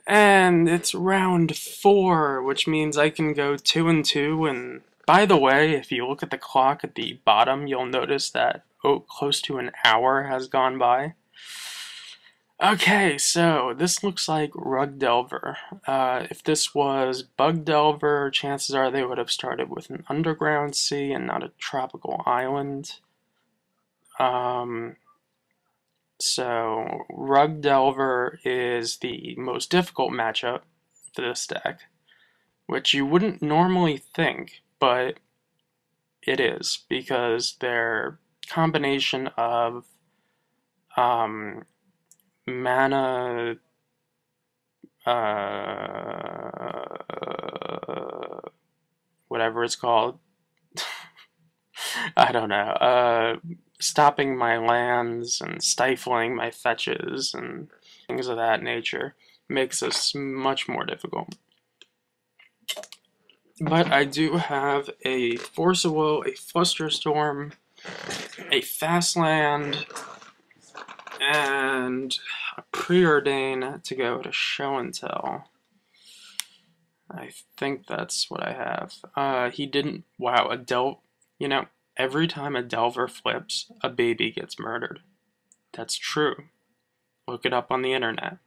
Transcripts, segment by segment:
And it's round 4, which means I can go 2 and 2. And by the way, if you look at the clock at the bottom, you'll notice that close to an hour has gone by. Okay, so this looks like Rug Delver. If this was Bug Delver, chances are they would have started with an underground sea and not a tropical island. Um, so Rug Delver is the most difficult matchup for this deck, which you wouldn't normally think, but it is because their combination of um, mana, whatever it's called, I don't know, stopping my lands and stifling my fetches and things of that nature makes this much more difficult. But I do have a Force of Will, a Flusterstorm, a Fast Land, and a Preordain to go to Show and Tell. I think that's what I have. He didn't. Wow, a Delver. You know, every time a Delver flips, a baby gets murdered. That's true. Look it up on the internet.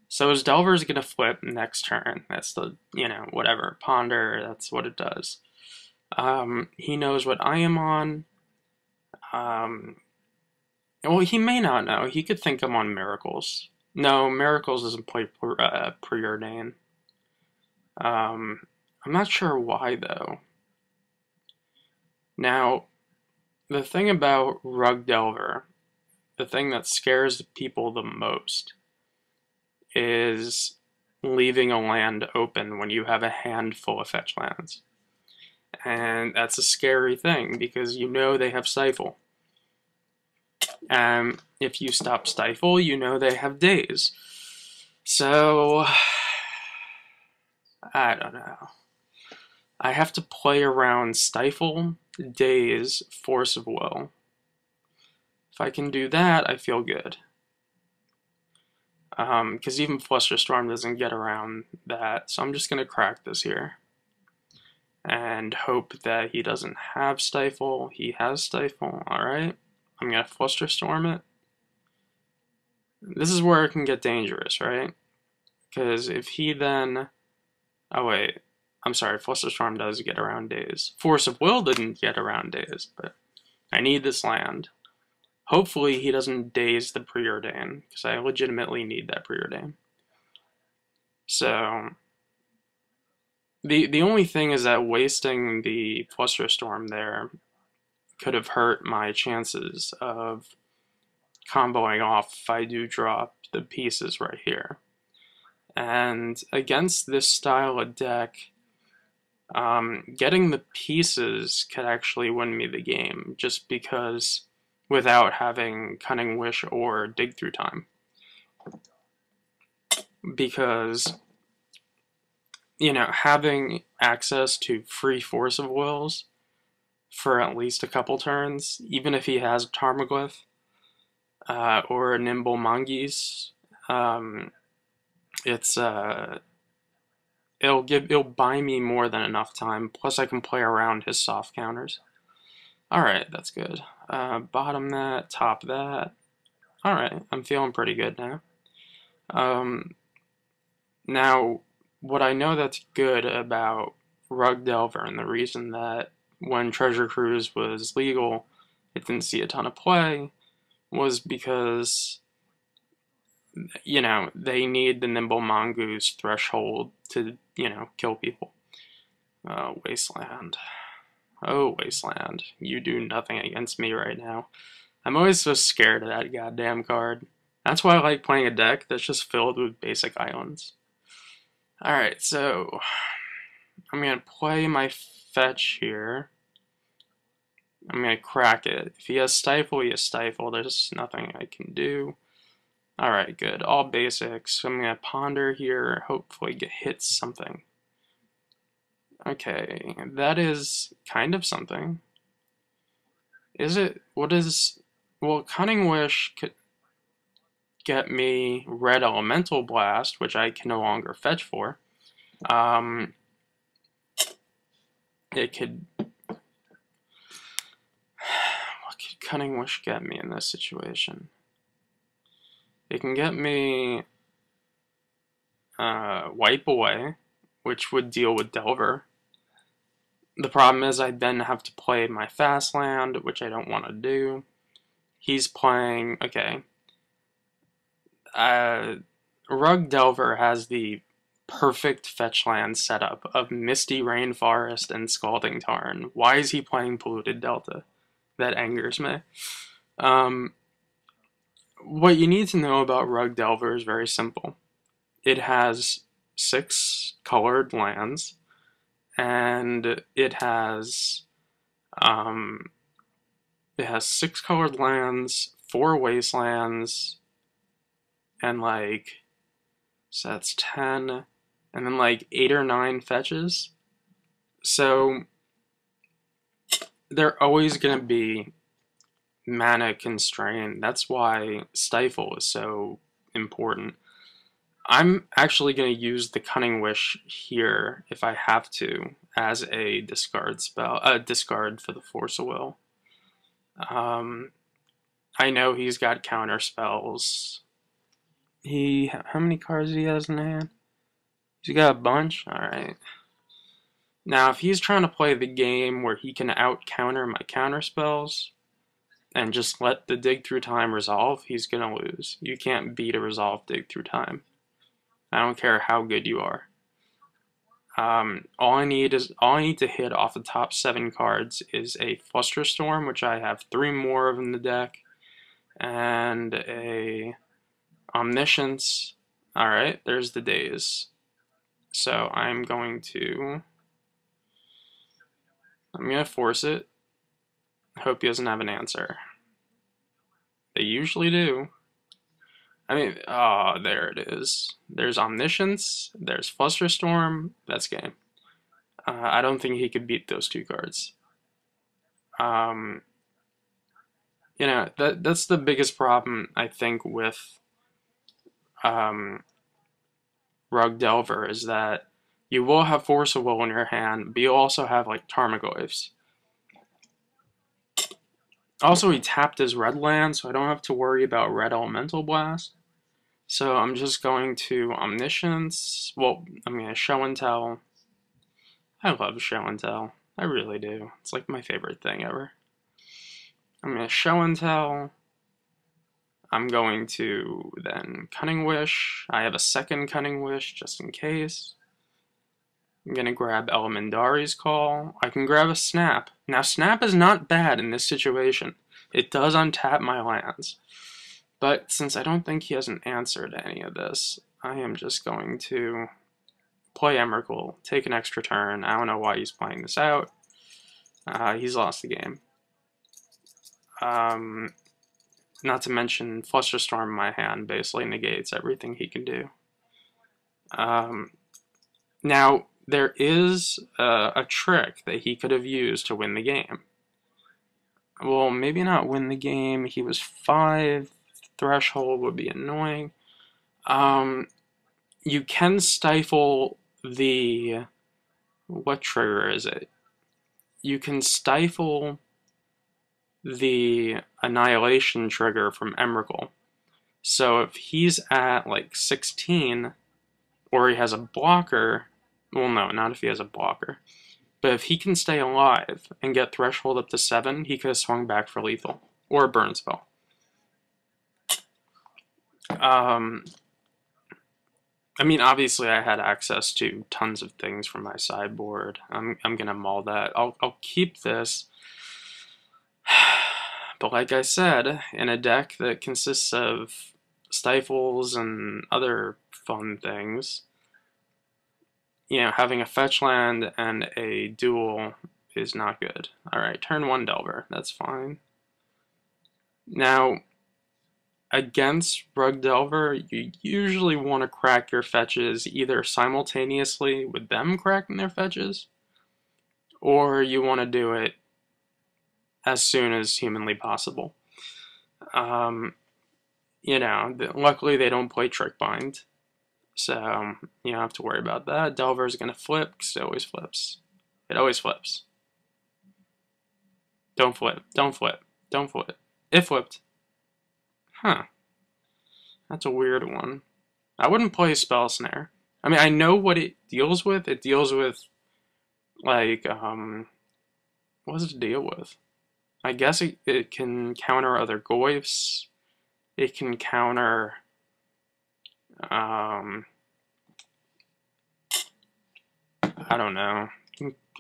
So his Delver's gonna flip next turn. That's the, whatever. Ponder, that's what it does. He knows what I am on. Well, he may not know. He could think I'm on Miracles. No, Miracles doesn't play Preordain. I'm not sure why, though. Now, the thing about Rug Delver, the thing that scares people the most, is leaving a land open when you have a handful of fetch lands. And that's a scary thing, because you know they have Stifle. And if you stop Stifle, you know they have Daze. So, I don't know. I have to play around Stifle, Daze, Force of Will. If I can do that, I feel good. Because even Flusterstorm doesn't get around that, so I'm just going to crack this here. And hope that he doesn't have Stifle. He has Stifle, alright. I'm going to Flusterstorm it. This is where it can get dangerous, right? Because if he then... Oh wait, I'm sorry, Flusterstorm does get around Daze. Force of Will didn't get around Daze, but I need this land. Hopefully he doesn't Daze the Preordain, because I legitimately need that Preordain. So, the only thing is that wasting the Flusterstorm there could have hurt my chances of comboing off if I do drop the pieces right here. And against this style of deck, getting the pieces could actually win me the game, just because without having Cunning Wish or Dig Through Time. Because, having access to free Force of Wills for at least a couple turns, even if he has Tarmogoyf or a Nimble Mongoose, it'll buy me more than enough time. Plus, I can play around his soft counters. Alright, that's good. Bottom that, top that. Alright, I'm feeling pretty good now. Now, what I know that's good about Rug Delver, and the reason that when Treasure Cruise was legal, it didn't see a ton of play, was because, they need the Nimble Mongoose threshold to, kill people. Wasteland. Oh, Wasteland. You do nothing against me right now. I'm always so scared of that goddamn card. That's why I like playing a deck that's just filled with basic islands. Alright, so I'm going to play my fetch here. I'm going to crack it. If he has Stifle, he has Stifle. There's nothing I can do. Alright, good. All basics. I'm going to Ponder here, hopefully hit something. Okay, that is kind of something. Is it? What is... Well, Cunning Wish could... get me red elemental blast, which I can no longer fetch for. It could... What could Cunning Wish get me in this situation? It can get me Wipe Away, which would deal with Delver. The problem is I'd then have to play my fast land, which I don't want to do. He's playing... Okay. Rug Delver has the perfect fetch land setup of Misty Rainforest and Scalding Tarn. Why is he playing Polluted Delta? That angers me. What you need to know about Rug Delver is very simple. It has 6 colored lands, and it has 6 colored lands, 4 wastelands, and like, so that's 10, and then like 8 or 9 fetches. So they're always going to be mana constrained. That's why Stifle is so important. I'm actually going to use the Cunning Wish here, if I have to, as a discard spell, discard for the Force of Will. I know he's got counter spells. How many cards he has in hand? He's got a bunch? Alright. Now, if he's trying to play the game where he can out-counter my counter spells, and just let the Dig Through Time resolve, he's gonna lose. You can't beat a resolve Dig Through Time. I don't care how good you are. All I need to hit off the top 7 cards is a Flusterstorm, which I have 3 more of in the deck, and a Omniscience. Alright, there's the days. So I'm gonna force it. Hope he doesn't have an answer. They usually do. I mean, oh, there it is. There's Omniscience, there's Flusterstorm, that's game. I don't think he could beat those 2 cards. You know, that's the biggest problem, I think, with Rug Delver, is that you will have Force of Will in your hand, but you also have, like, Tarmogoyfs. Also, he tapped his red land, so I don't have to worry about red Elemental Blast. So I'm just going to Omniscience. Well, I'm going to Show and Tell. I love Show and Tell. I really do. It's like my favorite thing ever. I'm going to Show and Tell. I'm going to then Cunning Wish. I have a second Cunning Wish just in case. I'm going to grab Elemendari's Call. I can grab a Snap. Now, Snap is not bad in this situation. It does untap my lands. But since I don't think he has an answer to any of this, I am just going to play Emrakul, take an extra turn. I don't know why he's playing this out. He's lost the game. Not to mention, Flusterstorm in my hand basically negates everything he can do. Now, there is a trick that he could have used to win the game. Well, maybe not win the game. He was 5. Threshold would be annoying. You can stifle the... What trigger is it? You can stifle the Annihilation trigger from Emrakul. So if he's at like 16, or he has a blocker... Well, no, not if he has a blocker. But if he can stay alive and get Threshold up to 7, he could have swung back for lethal. Or a burn spell. I mean, obviously I had access to tons of things from my sideboard. I'm gonna mull that. I'll keep this. But like I said, in a deck that consists of stifles and other fun things, you know, having a fetch land and a duel is not good. Alright, turn 1 Delver. That's fine. Now, against Rug Delver, you usually want to crack your fetches either simultaneously with them cracking their fetches, or you want to do it as soon as humanly possible. you know, luckily they don't play Trick Bind, so you don't have to worry about that. Delver's gonna flip, because it always flips. It always flips. Don't flip, don't flip, don't flip. It flipped. Huh. That's a weird one. I wouldn't play Spell Snare. I mean, I know what it deals with. It deals with, like, what does it deal with? I guess it can counter other Goyfs. It can counter, I don't know.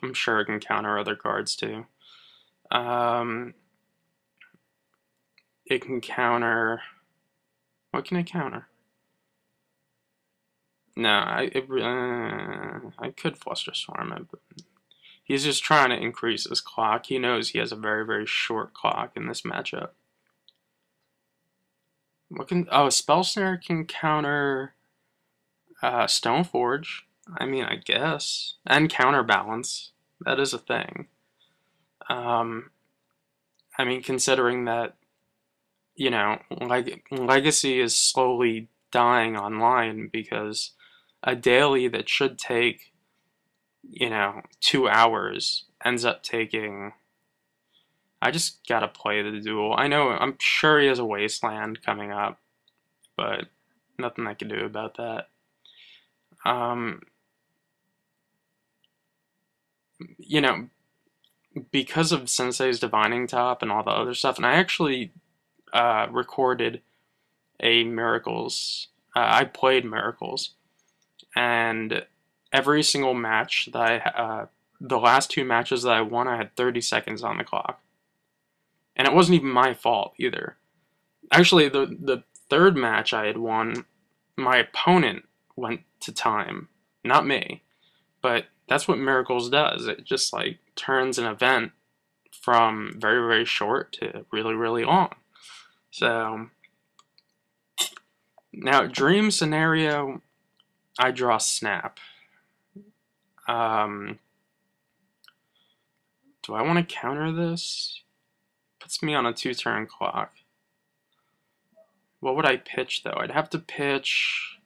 I'm sure it can counter other cards too. It can counter, what can it counter? No, I could Flusterstorm it, but he's just trying to increase his clock. He knows he has a very, very short clock in this matchup. What can, oh, Spell Snare can counter Stoneforge. I mean, I guess. And Counterbalance. That is a thing. I mean, considering that, you know, Legacy is slowly dying online because a daily that should take, you know, 2 hours ends up taking. I just gotta play the duel. I know, I'm sure he has a Wasteland coming up, but nothing I can do about that. You know, because of Sensei's Divining Top and all the other stuff, and I actually recorded a Miracles. I played Miracles, and every single match that the last 2 matches that I won, I had 30 seconds on the clock. And it wasn't even my fault either. Actually, the 3rd match I had won, my opponent went to time, not me. But that's what Miracles does. It just, like, turns an event from very, very short to really, really long. So, now, Dream Scenario, I draw Snap. Do I want to counter this? Puts me on a 2-turn clock. What would I pitch, though? I'd have to pitch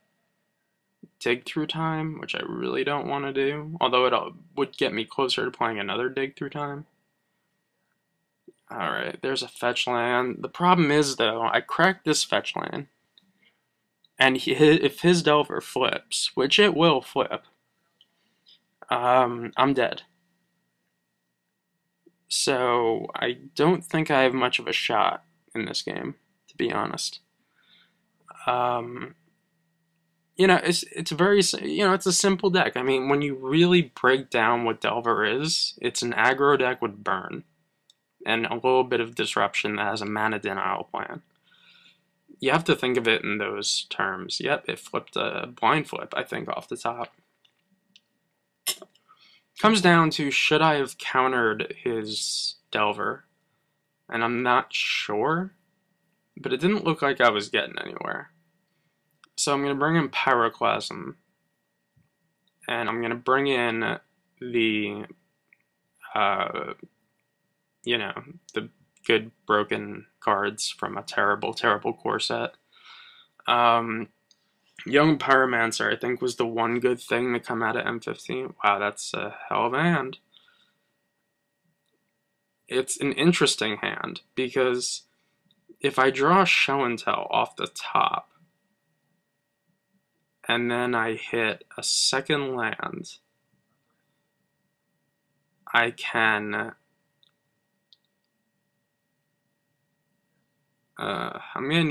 Dig Through Time, which I really don't want to do. Although it would get me closer to playing another Dig Through Time. Alright, there's a fetch land. The problem is, though, I cracked this fetch land. And if his Delver flips, which it will flip, I'm dead. So I don't think I have much of a shot in this game, to be honest. You know, it's very, you know, it's a simple deck. I mean, when you really break down what Delver is, it's an aggro deck with burn and a little bit of disruption that has a mana denial plan. You have to think of it in those terms. Yep, it flipped a blind flip, I think, off the top. Comes down to, should I have countered his Delver? And I'm not sure, but it didn't look like I was getting anywhere. So I'm going to bring in Pyroclasm, and I'm going to bring in the, you know, the good broken cards from a terrible, terrible core set. Young Pyromancer, I think, was the one good thing to come out of M15. Wow, that's a hell of a hand. It's an interesting hand, because if I draw Show and Tell off the top, and then I hit a second land, I can... I'm gonna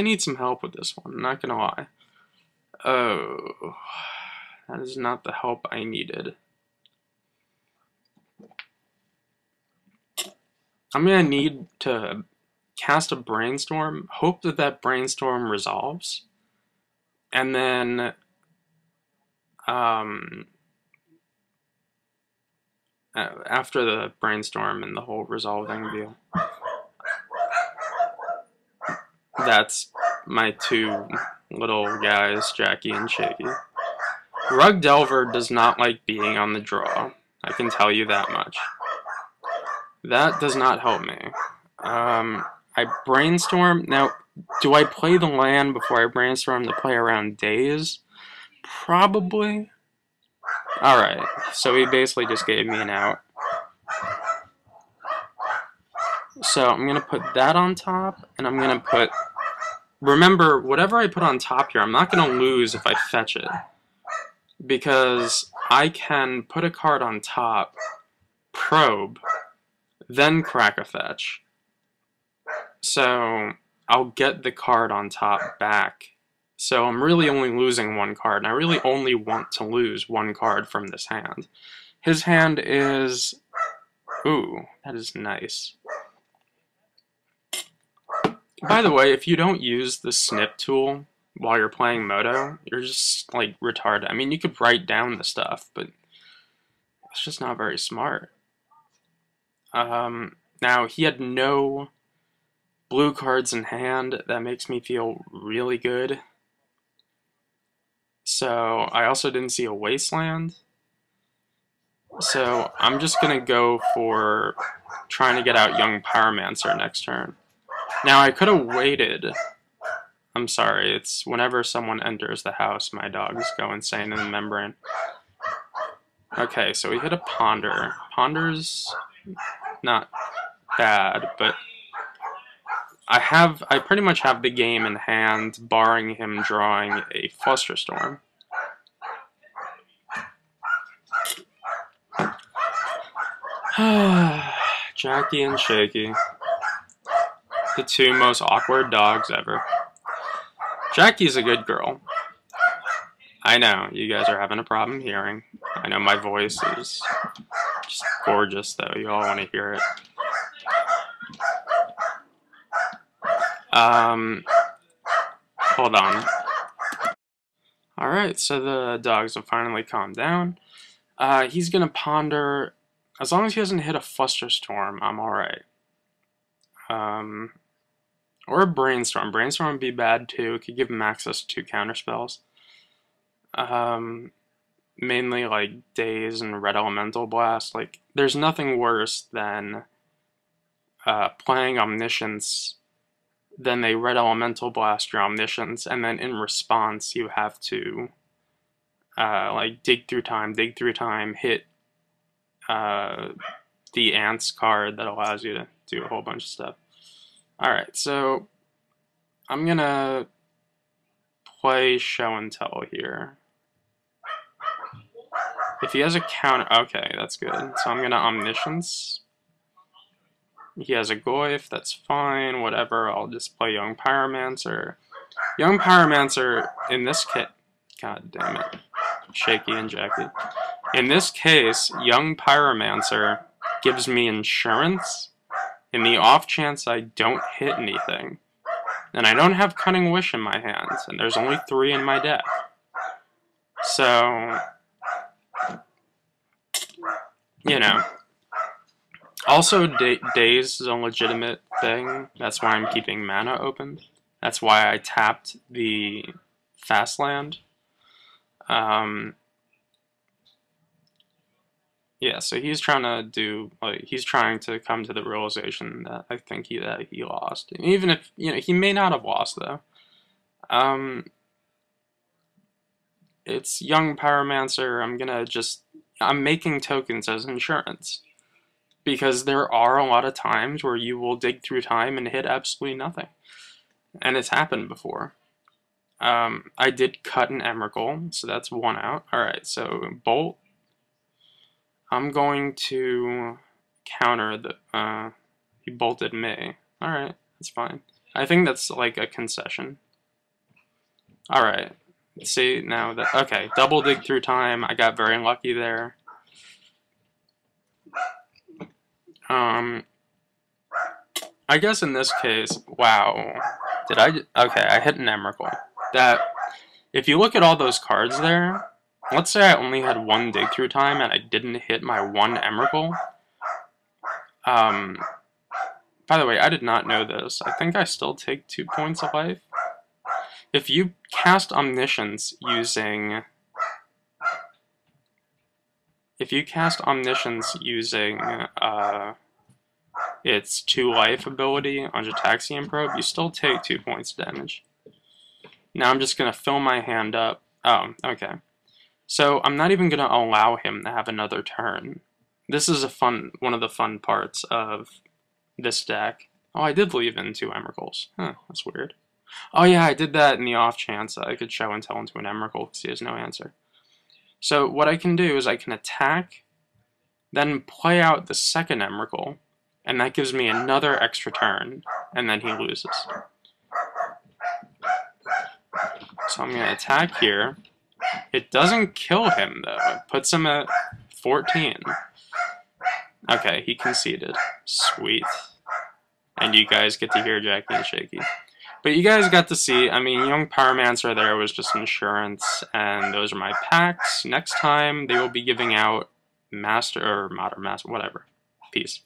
need some help with this one, I'm not gonna lie. Oh, that is not the help I needed. I'm gonna need to cast a Brainstorm, hope that that Brainstorm resolves, and then after the Brainstorm and the whole resolving deal, that's my 2 little guys, Jackie and Shaky. Rug Delver does not like being on the draw. I can tell you that much. That does not help me. I Brainstorm. Now, Do I play the land before I brainstorm to play around days? Probably. Alright, so he basically just gave me an out. So I'm going to put that on top, and I'm going to put... Remember, whatever I put on top here, I'm not going to lose if I fetch it. Because I can put a card on top, probe, then crack a fetch. So I'll get the card on top back. So I'm really only losing one card, and I really only want to lose one card from this hand. His hand is... Ooh, that is nice. By the way, if you don't use the snip tool while you're playing Moto, you're just, like, retarded. I mean, you could write down the stuff, but it's just not very smart. Now, he had no blue cards in hand. That makes me feel really good. So, I also didn't see a Wasteland. So, I'm just gonna go for trying to get out Young Pyromancer next turn. Now, I could have waited. I'm sorry, it's whenever someone enters the house, my dogs go insane in the membrane. Okay, so we hit a Ponder. Ponder's not bad, but I pretty much have the game in hand, barring him drawing a Flusterstorm. Jackie and Shaky. The two most awkward dogs ever. Jackie's a good girl. I know, you guys are having a problem hearing. I know my voice is just gorgeous, though. You all want to hear it. Hold on. Alright, so the dogs have finally calmed down. He's gonna ponder. As long as he doesn't hit a Flusterstorm, I'm alright. Or a Brainstorm. Brainstorm would be bad too. It could give him access to counterspells. Mainly like Daze and Red Elemental Blast. Like, there's nothing worse than playing Omniscience, then they Red Elemental Blast your Omniscience, and then in response you have to like dig through time, hit the Ants card that allows you to do a whole bunch of stuff. Alright, so I'm gonna play Show and Tell here. If he has a counter, okay, that's good. So I'm gonna Omniscience. He has a Goyf, that's fine, whatever, I'll just play Young Pyromancer. Young Pyromancer, in this kit, god damn it, Shaky and Jackie. In this case, Young Pyromancer gives me insurance in the off chance I don't hit anything. And I don't have Cunning Wish in my hands, and there's only 3 in my deck. So, you know. Also, Daze is a legitimate thing. That's why I'm keeping mana open. That's why I tapped the fast land. Yeah, so he's trying to do, like, he's trying to come to the realization that I think that he lost. And even if, you know, he may not have lost, though. It's Young Pyromancer. I'm making tokens as insurance. Because there are a lot of times where you will dig through time and hit absolutely nothing. And it's happened before. I did cut an Emrakul, so that's 1 out. Alright, so Bolt. I'm going to counter the, he bolted me. Alright, that's fine. I think that's like a concession. Alright, see now that, okay, double dig through time, I got very lucky there. I guess in this case, wow, okay, I hit an Emrakul. That, if you look at all those cards there, let's say I only had 1 dig through time and I didn't hit my 1 Emrakul. By the way, I did not know this. I think I still take 2 points of life. If you cast Omniscience using... its 2 life ability on Jataxian Probe, you still take 2 points of damage. Now I'm just going to fill my hand up. Oh, okay. So I'm not even going to allow him to have another turn. This is one of the fun parts of this deck. Oh, I did leave in 2 Emeralds. Huh, that's weird. Oh yeah, I did that in the off chance that I could show and tell into an Emerald because he has no answer. So what I can do is I can attack, then play out the second Emerald, and that gives me another extra turn, and then he loses. So I'm going to attack here. It doesn't kill him, though. It puts him at 14. Okay, he conceded. Sweet. And you guys get to hear Jackie and Shaky. But you guys got to see, I mean, Young Pyromancer there was just insurance, and those are my packs. Next time, they will be giving out Master, or Modern Master, whatever. Peace.